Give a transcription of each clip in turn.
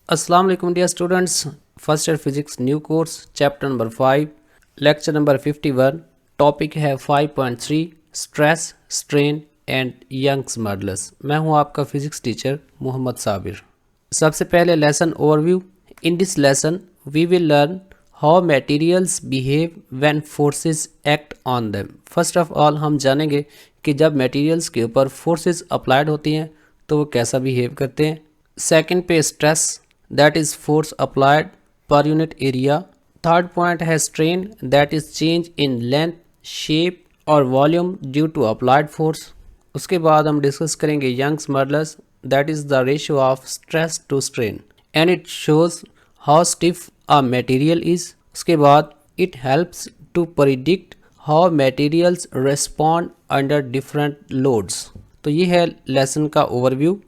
अस्सलाम वालेकुम dear students, first year physics new course chapter number 5 lecture number 51। Topic है 5.3 stress strain and Young's modulus. मैं हूं आपका फिजिक्स टीचर मोहम्मद साबिर। सबसे पहले lesson overview. In this lesson we will learn how materials behave when forces act on them. First of all हम जानेंगे कि जब मटेरियल्स के ऊपर फोर्सेस अप्लाइड होती हैं तो वो कैसा बिहेव करते हैं। सेकंड पे stress, that is force applied per unit area. Third point has strain, that is change in length, shape और volume due to applied force. उसके बाद हम डिस्कस करेंगे Young's modulus, that is the ratio of stress to strain and it shows how stiff a material is. उसके बाद it helps to predict how materials respond under different loads. तो ये है lesson का ओवरव्यू।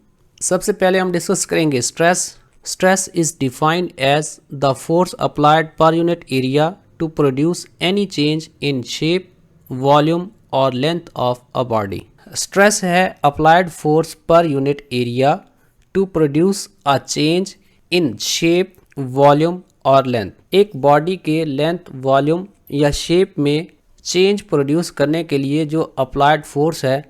सबसे पहले हम डिस्कस करेंगे stress. Stress is defined as the force applied per unit area to produce any change in shape, volume or length of a body. Stress है applied force per unit area to produce a change in shape, volume और length. एक body के length, volume या shape में change produce करने के लिए जो अप्लाइड फोर्स है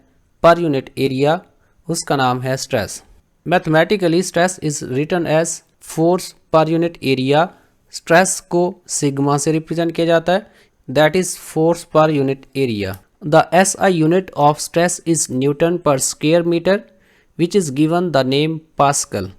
पर यूनिट एरिया, उसका नाम है stress. Mathematically stress is written as force per unit area. Stress को सिग्मा से रिप्रेजेंट किया जाता है, that is force per unit area. The SI unit of stress is newton per square metre which is given the name pascal.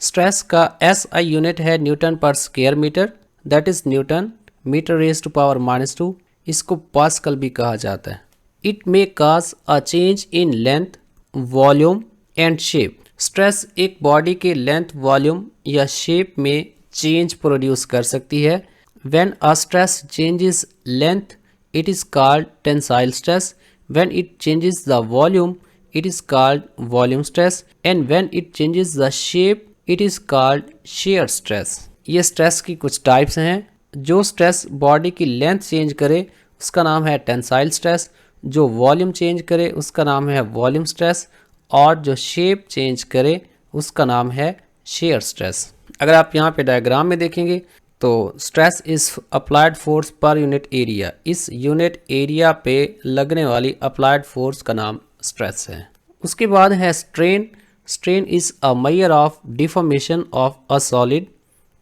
Stress का SI unit है newton per square metre, that is newton metre raise to power -2। इसको pascal भी कहा जाता है। It may cause a change in length, volume and shape. Stress एक body के length, volume या शेप में चेंज प्रोड्यूस कर सकती है। When a stress changes length it is called tensile stress, when it changes the volume it is called volume stress and when it changes the shape it is called shear stress. ये stress की कुछ types हैं। जो stress body की length change करे उसका नाम है टेंसाइल स्ट्रेस, जो वॉल्यूम चेंज करे उसका नाम है वॉल्यूम स्ट्रेस और जो शेप चेंज करे उसका नाम है shear स्ट्रेस। अगर आप यहाँ पे डायग्राम में देखेंगे तो stress is applied force per unit area. इस यूनिट एरिया पे लगने वाली अप्लाइड फोर्स का नाम स्ट्रेस है। उसके बाद है strain. Strain is a measure of deformation of a solid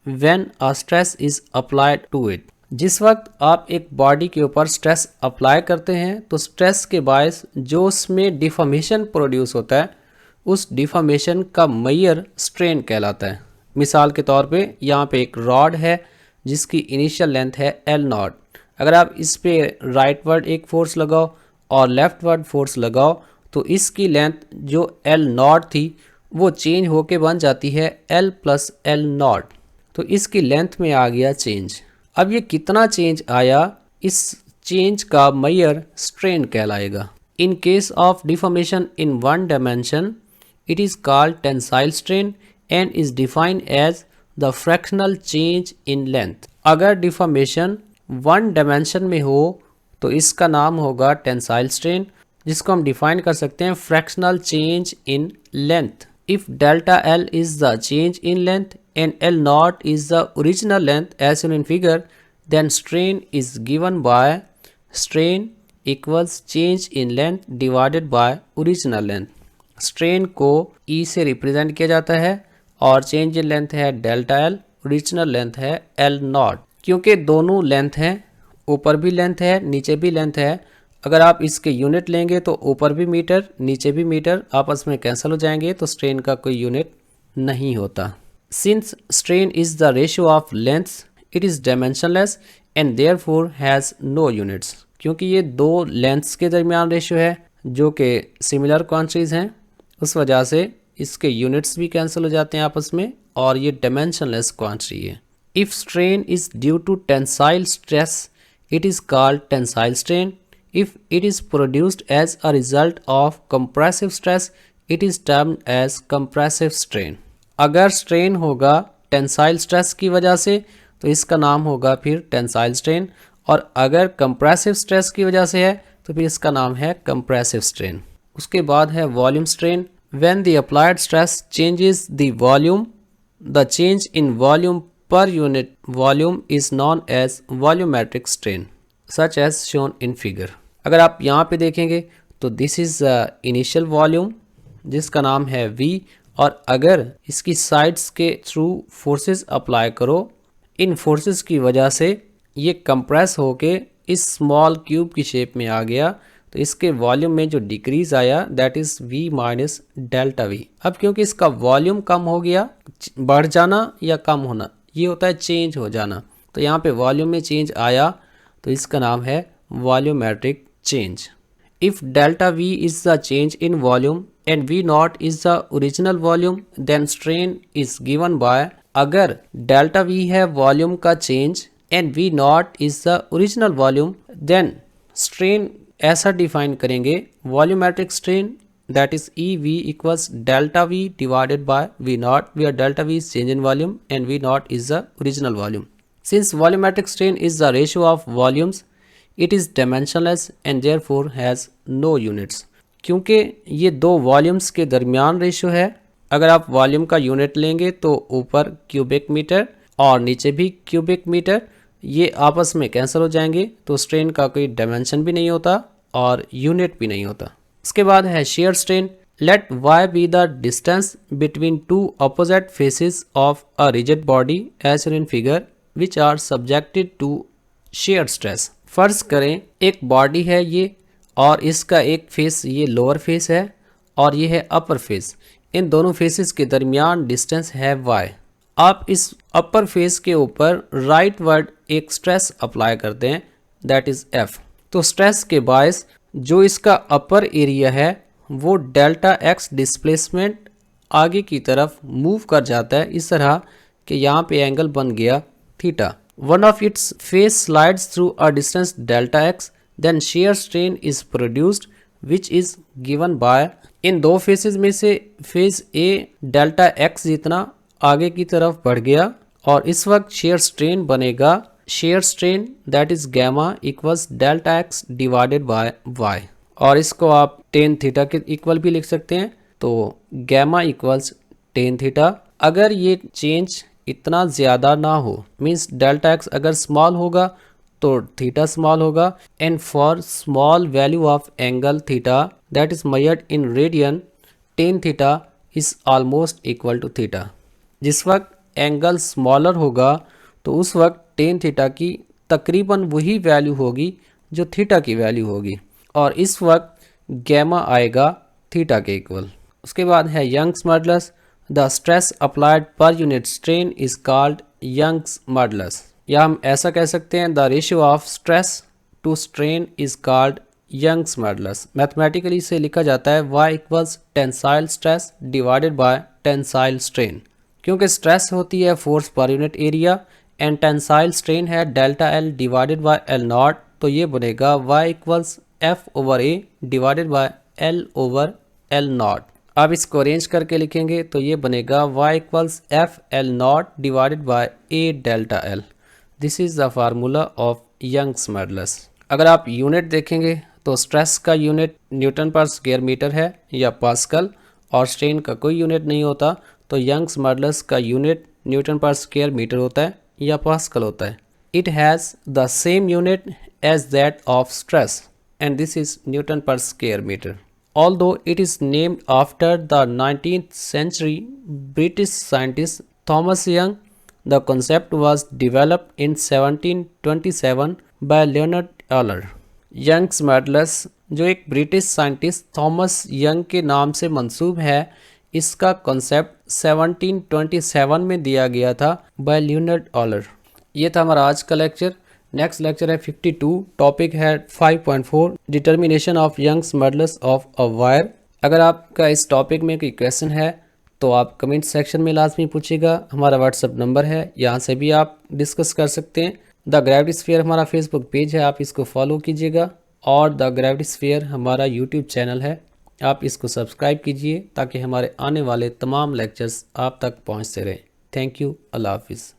when a stress is applied to it. जिस वक्त आप एक बॉडी के ऊपर स्ट्रेस अप्लाई करते हैं तो स्ट्रेस के बायस जो उसमें डिफॉर्मेशन प्रोड्यूस होता है उस डिफॉर्मेशन का मेजर स्ट्रेन कहलाता है। मिसाल के तौर पे यहाँ पे एक रॉड है जिसकी इनिशियल लेंथ है L0। अगर आप इस पे राइटवर्ड एक फोर्स लगाओ और लेफ्टवर्ड फोर्स लगाओ तो इसकी लेंथ जो L0 थी वो चेंज होके बन जाती है L + L0। तो इसकी लेंथ में आ गया चेंज। अब ये कितना चेंज आया, इस चेंज का मेजर स्ट्रेन कहलाएगा। In case of deformation in one dimension it is called tensile strain and is defined as the fractional change in length. अगर डिफॉर्मेशन वन डायमेंशन में हो तो इसका नाम होगा टेंसाइल स्ट्रेन, जिसको हम डिफाइन कर सकते हैं fractional change in length. If delta L is the change in length and L0 is the original length as shown in figure, then strain is given by strain equals change in length divided by original length. Strain को E से represent किया जाता है और change in length है delta L, original length है L0। क्योंकि दोनों लेंथ हैं, ऊपर भी लेंथ है नीचे भी लेंथ है, अगर आप इसके यूनिट लेंगे तो ऊपर भी मीटर नीचे भी मीटर आपस में कैंसिल हो जाएंगे, तो स्ट्रेन का कोई यूनिट नहीं होता। Since strain is the ratio of lengths it is dimensionless and therefore has no units. क्योंकि ये दो लेंथ्स के दरमियान रेशियो है जो कि सिमिलर क्वांटिटीज़ हैं, उस वजह से इसके यूनिट्स भी कैंसिल हो जाते हैं आपस में और ये डायमेंशनलेस क्वांटिटी है। If strain is due to tensile stress it is called tensile strain. If it is produced as a result of compressive stress, it is termed as compressive strain. अगर strain होगा tensile stress की वजह से तो इसका नाम होगा फिर टेंसाइल स्ट्रेन, और अगर कंप्रेसिव स्ट्रेस की वजह से है तो फिर इसका नाम है कंप्रेसिव स्ट्रेन। उसके बाद है volume strain. When the applied stress changes the volume the change in volume per unit volume is known as volumetric strain such as shown in figure. अगर आप यहाँ पे देखेंगे तो दिस इज इनिशियल वॉल्यूम जिसका नाम है V, और अगर इसकी साइड्स के थ्रू फोर्सेस अप्लाई करो, इन फोर्सेस की वजह से ये कंप्रेस होके इस स्मॉल क्यूब की शेप में आ गया, तो इसके वॉल्यूम में जो डिक्रीज आया that is V minus delta V। अब क्योंकि इसका वॉल्यूम कम हो गया, बढ़ जाना या कम होना ये होता है चेंज हो जाना, तो यहाँ पे वॉल्यूम में चेंज आया तो इसका नाम है volumetric change. If delta V is the change in volume and V naught is the original volume, then strain is given by, अगर डेल्टा V है वॉल्यूम का change and V naught is the original volume, then strain ऐसा define करेंगे volumetric strain that is EV equals delta V divided by V naught, where delta V is change in volume and V naught is the original volume. Since volumetric strain is the ratio of volumes, it is dimensionless and therefore has no units. क्योंकि ये दो volumes के दरमियान ratio है, अगर आप volume का unit लेंगे तो ऊपर क्यूबिक मीटर और नीचे भी क्यूबिक मीटर, ये आपस में कैंसिल हो जाएंगे, तो स्ट्रेन का कोई डायमेंशन भी नहीं होता और यूनिट भी नहीं होता। उसके बाद है shear strain. Let y be the distance between two opposite faces of a rigid body as in figure which are subjected to shear stress. फर्ज करें एक बॉडी है ये, और इसका एक फेस ये लोअर फेस है और ये है अपर फेस, इन दोनों फेसेस के दरमियान डिस्टेंस है y। आप इस अपर फेस के ऊपर राइट वर्ड एक स्ट्रेस अप्लाई करते हैं दैट इज F, तो स्ट्रेस के बायस जो इसका अपर एरिया है वो डेल्टा x डिस्प्लेसमेंट आगे की तरफ मूव कर जाता है इस तरह कि यहाँ पे एंगल बन गया theta. One of its face slides through a distance delta x, then shear strain is produced which is given by, इन दो फेसेस में से फेज A डेल्टा x जितना आगे की तरफ बढ़ गया और इस वक्त शेयर स्ट्रेन बनेगा, shear strain that is gamma equals delta x divided by y, और इसको आप टेन थीटा के इक्वल भी लिख सकते हैं, तो गैमा इक्वल्स टेन थीटा। अगर ये चेंज इतना ज़्यादा ना हो, मीन्स डेल्टा x अगर स्मॉल होगा तो थीटा स्मॉल होगा, and for small value of angle theta that is measured in radian, tan theta is almost equal to theta. जिस वक्त एंगल स्मॉलर होगा तो उस वक्त टेन थीटा की तकरीबन वही वैल्यू होगी जो थीटा की वैल्यू होगी, और इस वक्त गैमा आएगा थीटा के इक्वल। उसके बाद है Young's modulus. The stress applied per unit strain is called Young's modulus, या हम ऐसा कह सकते हैं the ratio of stress to strain is called Young's modulus. Mathematically इसे लिखा जाता है y equals tensile stress divided by tensile strain, क्योंकि स्ट्रेस होती है force per unit area and tensile strain है delta L divided by L naught, तो ये बनेगा y equals F over A divided by L over L naught. अब इसको arrange करके लिखेंगे तो ये बनेगा y equals F L naught divided by A delta L। This is the formula of Young's modulus. अगर आप यूनिट देखेंगे तो स्ट्रेस का unit newton per square metre है या पास्कल, और स्ट्रेन का कोई यूनिट नहीं होता, तो यंग्स मॉडुलस का unit newton per square metre होता है या पास्कल होता है। It has the same unit as that of stress and this is newton per square metre. Although it is named after the 19th century British scientist Thomas Young, the concept was developed in 1727 by Leonard Euler. Young's modulus जो एक British scientist Thomas young के नाम से मंसूब है, इसका concept 1727 में दिया गया था बाय लियोनार्ड ऑलर। ये था हमारा आज का लेक्चर। नेक्स्ट लेक्चर है 52, टॉपिक है 5.4 determination of Young's modulus of a wire. अगर आपका इस टॉपिक में कोई क्वेश्चन है तो आप कमेंट सेक्शन में लाजमी पूछिएगा। हमारा व्हाट्सअप नंबर है, यहाँ से भी आप डिस्कस कर सकते हैं। द ग्रेविटी स्फीयर हमारा फेसबुक पेज है, आप इसको फॉलो कीजिएगा, और द ग्रेविटी स्फीयर हमारा यूट्यूब चैनल है, आप इसको सब्सक्राइब कीजिए ताकि हमारे आने वाले तमाम लेक्चर्स आप तक पहुँचते रहें। थैंक यू, अल्लाह हाफिज़।